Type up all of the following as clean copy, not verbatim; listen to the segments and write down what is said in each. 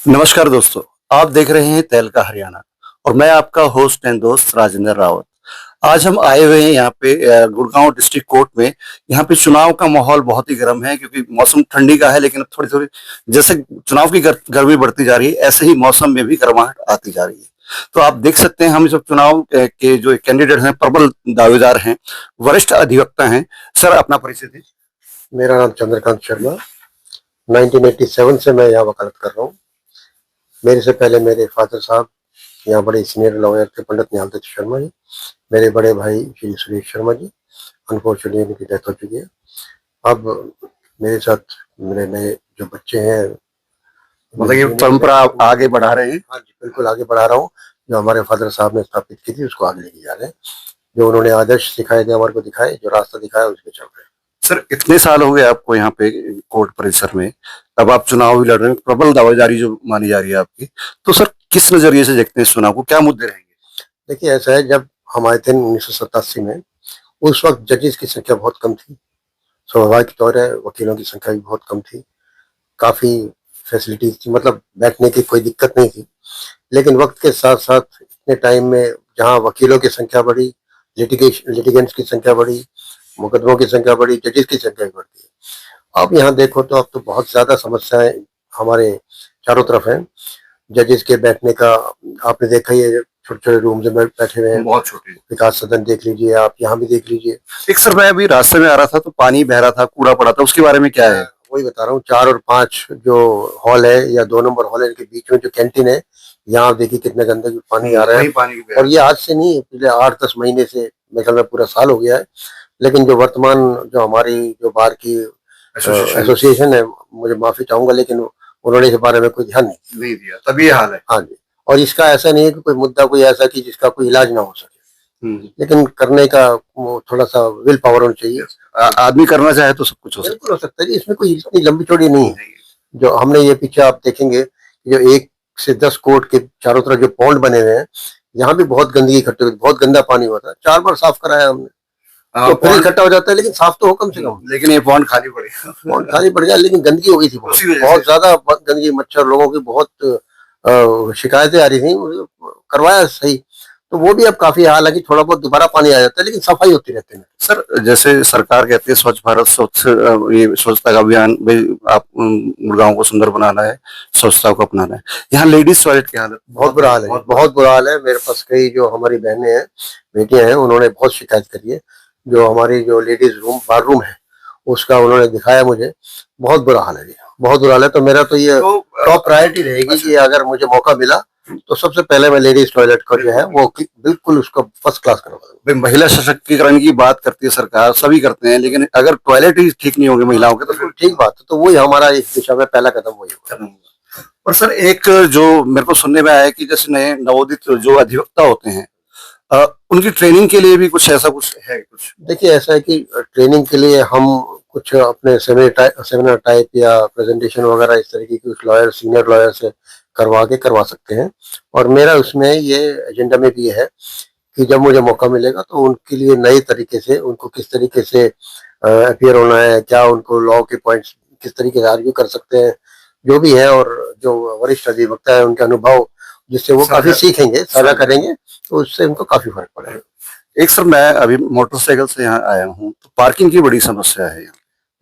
नमस्कार दोस्तों, आप देख रहे हैं तहलका हरियाणा और मैं आपका होस्ट एंड दोस्त राजेंद्र रावत। आज हम आए हुए हैं यहाँ पे गुड़गांव डिस्ट्रिक्ट कोर्ट में। यहाँ पे चुनाव का माहौल बहुत ही गर्म है क्योंकि मौसम ठंडी का है, लेकिन अब थोड़ी-थोड़ी जैसे चुनाव की गर्मी बढ़ती जा रही है, ऐसे ही मौसम में भी गर्माहट आती जा रही है। तो आप देख सकते हैं हम सब चुनाव के जो कैंडिडेट हैं, प्रबल दावेदार हैं, वरिष्ठ अधिवक्ता हैं। सर अपना परिचय दीजिए। मेरा नाम चंद्रकांत शर्मा। 1987 से मैं यहाँ वकालत कर रहा हूँ। मेरे से पहले मेरे फादर साहब यहाँ बड़े सीनियर लॉयर थे, पंडित निहाल दत्त शर्मा जी। मेरे बड़े भाई श्री सुरेश शर्मा जी, अनफॉर्चुनेटली उनकी डेथ हो चुकी है। अब मेरे साथ मेरे नए जो बच्चे हैं, मतलब ये परंपरा आप आगे बढ़ा रहे हैं। हाँ जी, बिल्कुल आगे बढ़ा रहा हूँ। जो हमारे फादर साहब ने स्थापित की थी उसको आगे लेके जा रहे हैं। जो उन्होंने आदर्श सिखाए थे, हमारे को दिखाए, जो रास्ता दिखाया उसके चल रहे हैं। सर इतने साल हो गए आपको यहाँ पे कोर्ट परिसर में, अब आप चुनाव भी लड़ रहे हैं, प्रबल दावेदारी जो मानी जा रही है आपकी, तो सर किस नजरिए से देखते हैं इस चुनाव को, क्या मुद्दे रहेंगे? देखिए, ऐसा है, जब हम आए थे 1987 में, उस वक्त जजेस की संख्या बहुत कम थी। स्वाभाविक तौर है, वकीलों की संख्या भी बहुत कम थी। काफी फैसिलिटीज थी, मतलब बैठने की कोई दिक्कत नहीं थी। लेकिन वक्त के साथ साथ इतने टाइम में जहाँ वकीलों की संख्या बढ़ी, लिटिगेंट्स की संख्या बढ़ी, मुकदमों की संख्या बढ़ी, जजेस की संख्या भी बढ़ती है। अब यहाँ देखो तो अब तो बहुत ज्यादा समस्याएं हमारे चारों तरफ हैं। जजेस के बैठने का आपने देखा ही है, छोटे छोटे रूम में बैठे हुए हैं। बहुत छोटी। विकास सदन देख लीजिए, आप यहाँ भी देख लीजिए। एक सर मैं अभी रास्ते में आ रहा था तो पानी बह रहा था, कूड़ा पड़ा था, उसके बारे में क्या है? वही बता रहा हूँ, 4 और 5 जो हॉल है या 2 नंबर हॉल है, इनके बीच में जो कैंटीन है, यहाँ देखिए कितने गंदगी पानी आ रहा है। पानी और ये आज से नहीं, पिछले 8-10 महीने से, मेरे ख्याल में पूरा साल हो गया है। लेकिन जो वर्तमान जो हमारी जो बार की एसोसिएशन है, मुझे माफी चाहूंगा, लेकिन उन्होंने इस बारे में कोई ध्यान नहीं दिया, तभी ये हाल है। हाँ जी। और इसका ऐसा नहीं है कि कोई मुद्दा कोई ऐसा कि जिसका कोई इलाज ना हो सके, लेकिन करने का वो थोड़ा सा विल पावर होना चाहिए। आदमी करना चाहे तो सब कुछ हो सकता बिल्कुल हो सकता है जी, इसमें कोई इतनी लंबी चौड़ी नहीं है। जो हमने ये पीछे आप देखेंगे, जो 1 से 10 कोर्ट के चारों तरफ जो पॉन्ड बने हुए हैं, यहाँ भी बहुत गंदगी इकट्ठी हुई, बहुत गंदा पानी हुआ था। 4 बार साफ कराया हमने। तो फिर इकट्ठा हो जाता है, लेकिन साफ तो हो कम से कम। लेकिन ये पॉन्ड खाली पड़े, पॉन्ड खाली पड़ गया, लेकिन गंदगी हो गई थी बहुत ज्यादा गंदगी, मच्छर, लोगों की बहुत शिकायतें आ रही थी। करवाया सही, तो वो भी अब काफी, हालांकि थोड़ा बहुत दोबारा पानी आ जाता है, लेकिन सफाई होती रहती है। सर जैसे सरकार कहती है स्वच्छ भारत, ये स्वच्छता का अभियान, भाई आप गुड़गांव को सुंदर बनाना है, स्वच्छता को अपनाना है। यहाँ लेडीज टॉयलेट की हालत बहुत बुरा हाल है, बहुत बुरा हाल है। मेरे पास कई जो हमारी बहनें हैं, बेटियां हैं, उन्होंने बहुत शिकायत करी है। जो हमारी जो लेडीज रूम, बाथरूम है, उसका उन्होंने दिखाया मुझे। बहुत बुरा हाल है, बहुत बुरा हाल है। तो मेरा तो ये टॉप प्रायोरिटी रहेगी कि अगर मुझे मौका मिला तो सबसे पहले मैं लेडीज टॉयलेट का जो है वो बिल्कुल उसको फर्स्ट क्लास करवा। महिला सशक्तिकरण की बात करती है सरकार, सभी करते हैं, लेकिन अगर टॉयलेट ही ठीक नहीं होगी महिलाओं के तो फिर ठीक बात है। तो वही हमारा इस दिशा में पहला कदम वही होगा। और सर एक जो मेरे को सुनने में आया है कि जैसे नए नवोदित जो अधिवक्ता होते हैं, उनकी ट्रेनिंग के लिए भी कुछ ऐसा कुछ है? कुछ देखिए, ऐसा है कि ट्रेनिंग के लिए हम कुछ अपने सेमिनार टाइप या प्रेजेंटेशन वगैरह इस तरीके की कुछ लॉयर, सीनियर लॉयर से करवा सकते हैं। और मेरा उसमें ये एजेंडा में भी है कि जब मुझे मौका मिलेगा तो उनके लिए नए तरीके से, उनको किस तरीके से अपियर होना है, क्या उनको लॉ के पॉइंट्स किस तरीके से आर्ग्यू कर सकते हैं, जो भी है। और जो वरिष्ठ अधिवक्ता है, उनके अनुभव जिससे वो काफी सीखेंगे, साझा करेंगे, तो उससे उनको काफी फर्क पड़ेगा। एक सर मैं अभी मोटरसाइकिल से यहाँ आया हूँ, तो पार्किंग की बड़ी समस्या है यहाँ।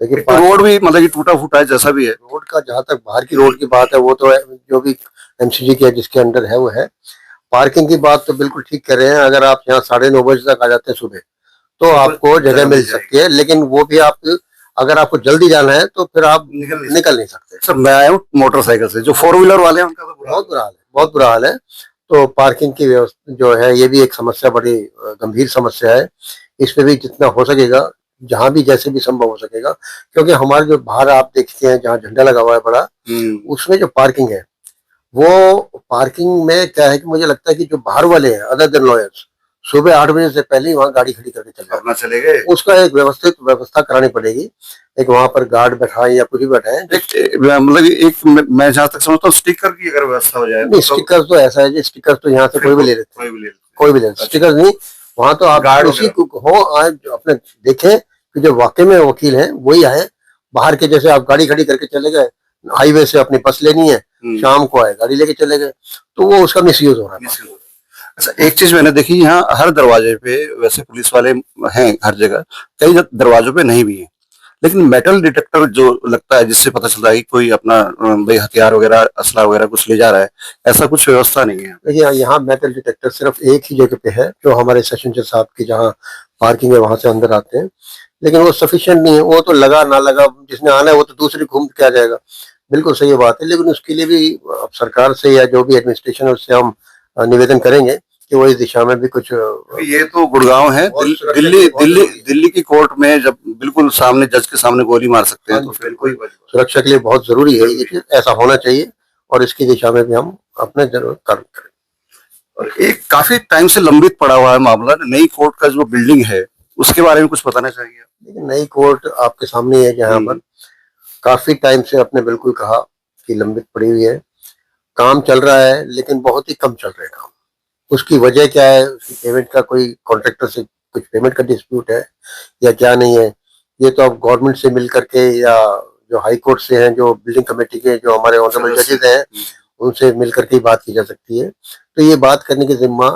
लेकिन तो रोड भी मतलब कि टूटा फूटा है, जैसा भी है। रोड का जहाँ तक बाहर की रोड की बात है, वो तो है, जो भी एमसीजी के जिसके अंडर है वो है। पार्किंग की बात तो बिल्कुल ठीक कर रहे हैं। अगर आप यहाँ 9:30 बजे तक आ जाते हैं सुबह, तो आपको जगह मिल सकती है। लेकिन वो भी आप, अगर आपको जल्दी जाना है तो फिर आप निकल नहीं सकते। सर मैं आया हूँ मोटरसाइकिल से, जो 4 व्हीलर वाले हैं उनका तो बहुत बुरा हाल है, बहुत बुरा हाल है। तो पार्किंग की व्यवस्था जो है, ये भी एक समस्या, बड़ी गंभीर समस्या है। इस पे भी जितना हो सकेगा, जहां भी जैसे भी संभव हो सकेगा, क्योंकि हमारे जो बाहर आप देखते हैं जहाँ झंडा लगा हुआ है बड़ा, उसमें जो पार्किंग है, वो पार्किंग में क्या है कि मुझे लगता है कि जो बाहर वाले हैं, अदर देन लॉयर्स, सुबह 8 बजे से पहले ही वहाँ गाड़ी खड़ी करके चले गए। उसका एक व्यवस्थित व्यवस्था करानी पड़ेगी। एक वहाँ पर गार्ड बैठाए या कुछ भी बैठाए, मतलब एक मैं जहाँ तक समझता हूँ स्टिकर की अगर व्यवस्था हो जाए। नहीं, स्टिकर तो ऐसा है जी, स्टिकर तो यहाँ से कोई भी ले लेते, कोई भी ले लेते। स्टिकर नहीं, वहाँ तो आप उसी को हो, आज अपने देखें कि जो वाकई में वकील है वही आए। बाहर के जैसे आप गाड़ी खड़ी करके चले गए, हाईवे से अपनी बस लेनी है, शाम को आए गाड़ी लेके चले गए, तो वो उसका मिसयूज हो रहा है। अच्छा, एक चीज मैंने देखी, यहाँ हर दरवाजे पे वैसे पुलिस वाले हैं हर जगह, कई दरवाजों पे नहीं भी है, लेकिन मेटल डिटेक्टर जो लगता है जिससे पता चलता है कि कोई अपना भाई हथियार वगैरह असला वगैरह कुछ ले जा रहा है, ऐसा कुछ व्यवस्था नहीं है। देखिए यहाँ मेटल डिटेक्टर सिर्फ एक ही जगह पे है, जो हमारे सेशन जज साहब की जहाँ पार्किंग है वहां से अंदर आते हैं, लेकिन वो सफिशिएंट नहीं है। वो तो लगा ना लगा, जिसने आना है वो तो दूसरी घूम के आ जाएगा। बिल्कुल सही बात है, लेकिन उसके लिए भी अब सरकार से या जो भी एडमिनिस्ट्रेशन है उससे हम निवेदन करेंगे कि वो इस दिशा में भी कुछ। ये तो गुड़गांव है, दिल्ली की कोर्ट में जब बिल्कुल सामने जज के सामने गोली मार सकते हैं, तो फिर कोई सुरक्षा के लिए बहुत जरूरी है ये चीज, ऐसा होना चाहिए और इसकी दिशा में भी हम अपने जरूर कर्म करें। और एक काफी टाइम से लंबित पड़ा हुआ है मामला, नई कोर्ट का जो बिल्डिंग है उसके बारे में कुछ बताना चाहिए। लेकिन नई कोर्ट आपके सामने है, जहाँ पर काफी टाइम से आपने बिल्कुल कहा कि लंबित पड़ी हुई है, काम चल रहा है लेकिन बहुत ही कम चल रहा है काम। उसकी वजह क्या है? उसकी पेमेंट का कोई कॉन्ट्रैक्टर से कुछ पेमेंट का डिस्प्यूट है या क्या नहीं है, ये तो अब गवर्नमेंट से मिल करके या जो हाई कोर्ट से हैं, जो बिल्डिंग कमेटी के जो हमारे ऑनरेबल जजेस हैं, उनसे मिल करके ही बात की जा सकती है। तो ये बात करने की जिम्मा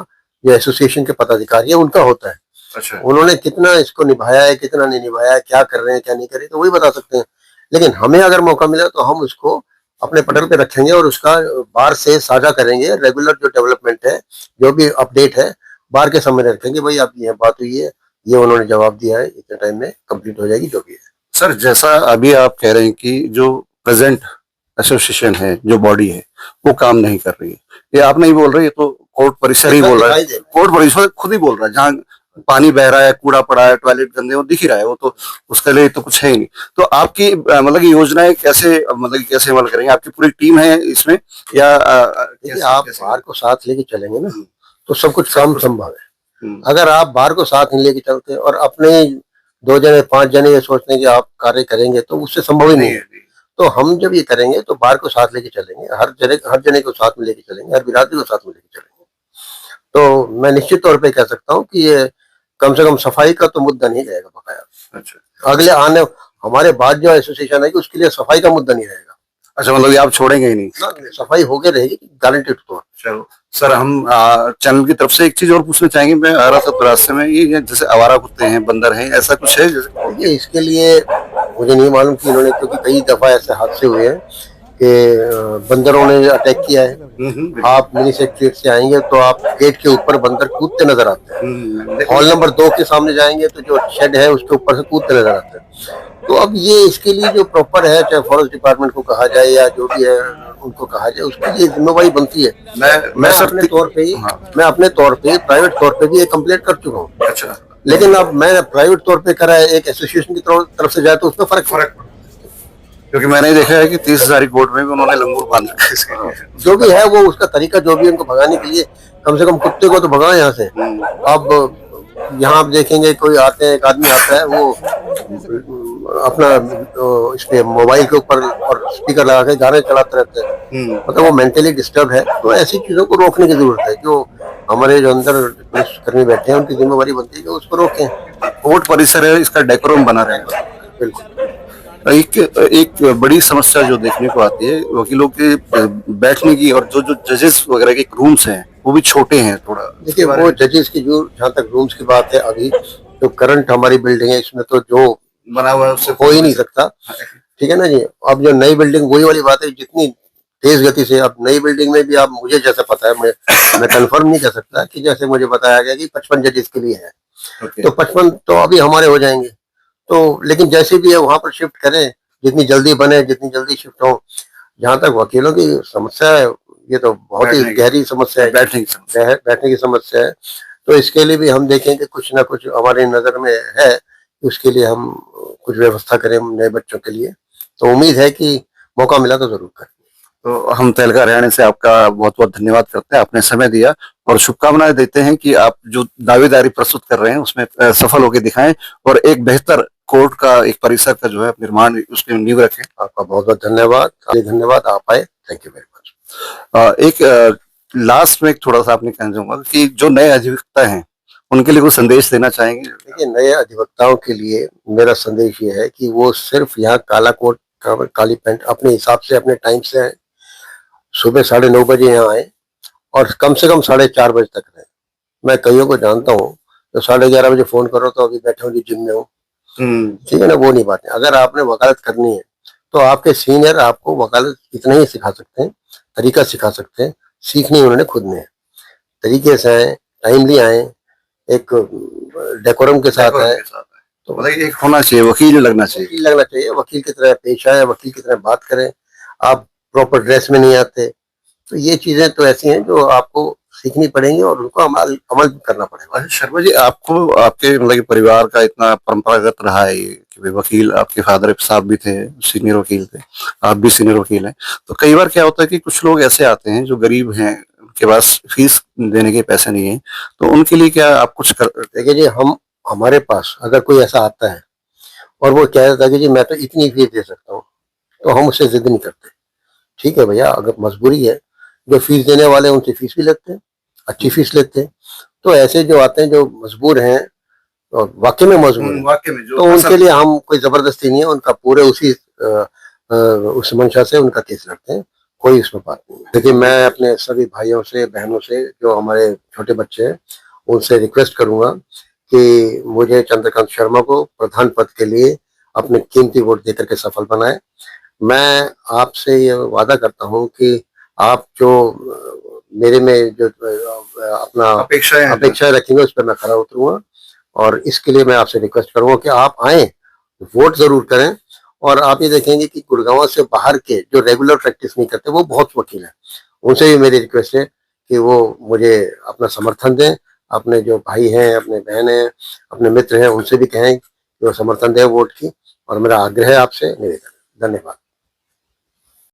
जो एसोसिएशन के पदाधिकारी है उनका होता है। अच्छा। उन्होंने कितना इसको निभाया है, कितना नहीं निभाया है, क्या कर रहे हैं क्या नहीं कर रहे, तो वही बता सकते हैं। लेकिन हमें अगर मौका मिला तो हम उसको अपने पटल पे रखेंगे और उसका बार से साझा करेंगे। रेगुलर जो डेवलपमेंट है, जो भी अपडेट है, बार के सामने रखेंगे, भाई आप ये बात हुई है, ये उन्होंने जवाब दिया है, इतने टाइम में कंप्लीट हो जाएगी जो भी है। सर, जैसा अभी आप कह रहे हैं कि जो प्रेजेंट एसोसिएशन है, जो बॉडी है, वो काम नहीं कर रही है, ये आप नहीं बोल रहे, ये तो कोर्ट परिसर ही बोल रहा है। कोर्ट परिसर खुद ही बोल रहा है, जहाँ पानी बह रहा है, कूड़ा पड़ा है, टॉयलेट गंदे, वो दिख ही रहा है, वो तो उसके लिए तो कुछ है ही नहीं। तो आपकी मतलब योजनाएं कैसे, मतलब कैसे अमल करेंगे? आपकी पूरी टीम है इसमें या आप बार को साथ लेके चलेंगे ना तो सब कुछ काम संभव है। अगर आप बार को साथ नहीं लेके चलते और अपने 2 जने 5 जने ये सोचते हैं कि आप कार्य करेंगे, तो उससे संभव ही नहीं है। तो हम जब ये करेंगे तो बार को साथ लेके चलेंगे, हर जने को साथ में लेके चलेंगे, हर बिरादरी को साथ में लेके चलेंगे। तो मैं निश्चित तौर पे कह सकता हूँ कि ये कम से कम सफाई का तो मुद्दा नहीं रहेगा बकाया। अच्छा। अगले आने हमारे बाद जो एसोसिएशन है उसके लिए सफाई का मुद्दा नहीं रहेगा। अच्छा, मतलब ये आप छोड़ेंगे ही नहीं? सफाई होके रहेगी, गारंटेड तौर। चलो सर, हम चैनल की तरफ से एक चीज और पूछना चाहेंगे। मैं आ रहा था रास्ते में, ये जैसे आवारा कुत्ते हैं, बंदर हैं, ऐसा कुछ है जैसे? ये इसके लिए मुझे नहीं मालूम कि इन्होंने, क्योंकि कई दफा ऐसे हादसे हुए हैं कि बंदरों ने अटैक किया है। आप मिनी सेक्रेटरीट से आएंगे तो आप गेट के ऊपर बंदर कूदते नजर आते हैं। हॉल नंबर 2 के सामने जाएंगे तो जो शेड है उसके ऊपर से कूदते नजर आते हैं। तो अब ये इसके लिए जो प्रॉपर है, चाहे फॉरेस्ट डिपार्टमेंट को कहा जाए या जो भी है उनको कहा जाए, उसकी ये जिम्मेवारी बनती है। मैं अपने तौर पे मैं अपने तौर पे प्राइवेट तौर पे भी ये कंप्लेंट कर चुका हूँ। अच्छा। लेकिन अब मैं प्राइवेट तौर पे करा है, एक एसोसिएशन की तरफ से जाए तो उसमें फर्क, क्योंकि मैंने देखा है कि 30,000 कोर्ट में भी उन्होंने लंगूर बांध रखा है इसके लिए। जो भी है वो उसका तरीका, जो भी उनको भगाने के लिए, कम से कम कुत्ते को तो भगाए यहाँ से। अब यहाँ आप देखेंगे कोई आते हैं, एक आदमी आता है, वो अपना इस पे मोबाइल के ऊपर और स्पीकर लगा के गाने चलाते रहते हैं, मतलब वो मेंटली डिस्टर्ब है। तो ऐसी चीजों को रोकने की जरूरत है। जो हमारे जो अंदर पुलिस कर्मी बैठे हैं उनकी जिम्मेवारी बनती है कि उसको रोकें। कोर्ट परिसर है, इसका डेकोरम बना रहेगा। बिल्कुल। एक बड़ी समस्या जो देखने को आती है वकीलों के बैठने की, और जो जजेस वगैरह के रूम्स हैं वो भी छोटे हैं थोड़ा। देखिए वो जजेस की जो, जहाँ तक रूम्स की बात है, अभी जो करंट हमारी बिल्डिंग है इसमें तो जो बना हुआ है उससे हो ही नहीं सकता। ठीक है ना जी। अब जो नई बिल्डिंग, वही वाली बात है, जितनी तेज गति से अब नई बिल्डिंग में भी, आप मुझे जैसे पता है, मैं कंफर्म नहीं कर सकता कि जैसे मुझे बताया गया कि 55 जजेस के लिए है, तो 55 तो अभी हमारे हो जाएंगे। तो लेकिन जैसे भी है वहां पर शिफ्ट करें, जितनी जल्दी बने, जितनी जल्दी शिफ्ट हो। जहाँ तक वकीलों की समस्या है, ये तो बहुत ही गहरी समस्या है, बैठने की समस्या है। तो इसके लिए भी हम देखें कि कुछ ना कुछ हमारे नजर में है, उसके लिए हम कुछ व्यवस्था करें नए बच्चों के लिए। तो उम्मीद है कि मौका मिला तो जरूर करें। तो हम तहलका हरियाणा से आपका बहुत बहुत धन्यवाद करते हैं, आपने समय दिया, और शुभकामनाएं देते हैं कि आप जो दावेदारी प्रस्तुत कर रहे हैं उसमें सफल होकर दिखाएं और एक बेहतर कोर्ट का, एक परिसर का जो है निर्माण, उसकी नींव रखें। आपका बहुत बहुत धन्यवाद। धन्यवाद, आप आए, थैंक यू वेरी मच। एक लास्ट में एक थोड़ा सा आपने कहना चाहूंगा कि जो नए अधिवक्ता हैं उनके लिए कुछ संदेश देना चाहेंगे? देखिए, नए अधिवक्ताओं के लिए मेरा संदेश ये है कि वो सिर्फ यहाँ काला कोट, काली पैंट अपने हिसाब से, अपने टाइम से सुबह 9:30 यहाँ आए और कम से कम 4:30 बजे तक रहे। मैं कईयों को जानता हूँ तो 11:30 बजे फोन करो तो अभी बैठे हूँ जी, जिम में हूँ। ठीक है ना, वो नहीं बात है। अगर आपने वकालत करनी है तो आपके सीनियर आपको वकालत इतना ही सिखा सकते हैं, तरीका सिखा सकते हैं, सीखनी उन्होंने खुद ने है। तरीके से आए, टाइमली आए, एक डेकोरम के साथ आए, तो मतलब एक होना चाहिए, वकील लगना चाहिए। वकील लगना चाहिए, वकील की तरह पेश आए, वकील की तरह बात करें। आप प्रॉपर ड्रेस में नहीं आते तो ये चीजें तो ऐसी हैं जो आपको सीखनी पड़ेंगी और उनको अमल करना पड़ेगा। अच्छा शर्मा जी, आपको आपके मतलब कि परिवार का इतना परंपरागत रहा है ये कि भाई वकील, आपके फादर साहब भी थे, सीनियर वकील थे, आप भी सीनियर वकील हैं। तो कई बार क्या होता है कि कुछ लोग ऐसे आते हैं जो गरीब हैं, उनके पास फीस देने के पैसे नहीं है, तो उनके लिए क्या आप कुछ कर? देखिए जी, हमारे पास अगर कोई ऐसा आता है और वो कह देता है कि जी मैं तो इतनी फीस दे सकता हूँ, तो हम उससे जिद नहीं करते। ठीक है भैया, अगर मजबूरी है, जो फीस देने वाले हैं उनसे फीस भी लेते हैं, अच्छी फीस लेते हैं। तो ऐसे जो आते हैं जो मजबूर हैं और वाकई में मजबूर हैं, वाकई में जो तो उनके लिए हम कोई जबरदस्ती नहीं है, उनका पूरे उस मंशा से उनका केस लड़ते हैं, कोई इसमें बात नहीं है। देखिए, मैं अपने सभी भाइयों से, बहनों से, जो हमारे छोटे बच्चे हैं, उनसे रिक्वेस्ट करूंगा कि मुझे चंद्रकांत शर्मा को प्रधान पद के लिए अपने कीमती वोट देकर के सफल बनाए। मैं आपसे ये वादा करता हूँ कि आप जो मेरे में जो अपना अपेक्षाएं रखेंगे उस पर मैं खरा उतरूंगा और इसके लिए मैं आपसे रिक्वेस्ट करूंगा कि आप आए, वोट जरूर करें। और आप ये देखेंगे कि गुड़गांव से बाहर के जो रेगुलर प्रैक्टिस नहीं करते वो बहुत वकील हैं, उनसे भी मेरी रिक्वेस्ट है कि वो मुझे अपना समर्थन दें। अपने जो भाई हैं, अपने बहन हैं, अपने मित्र हैं, उनसे भी कहें कि वो समर्थन दें वोट की। और मेरा आग्रह है आपसे, निवेदन है। धन्यवाद।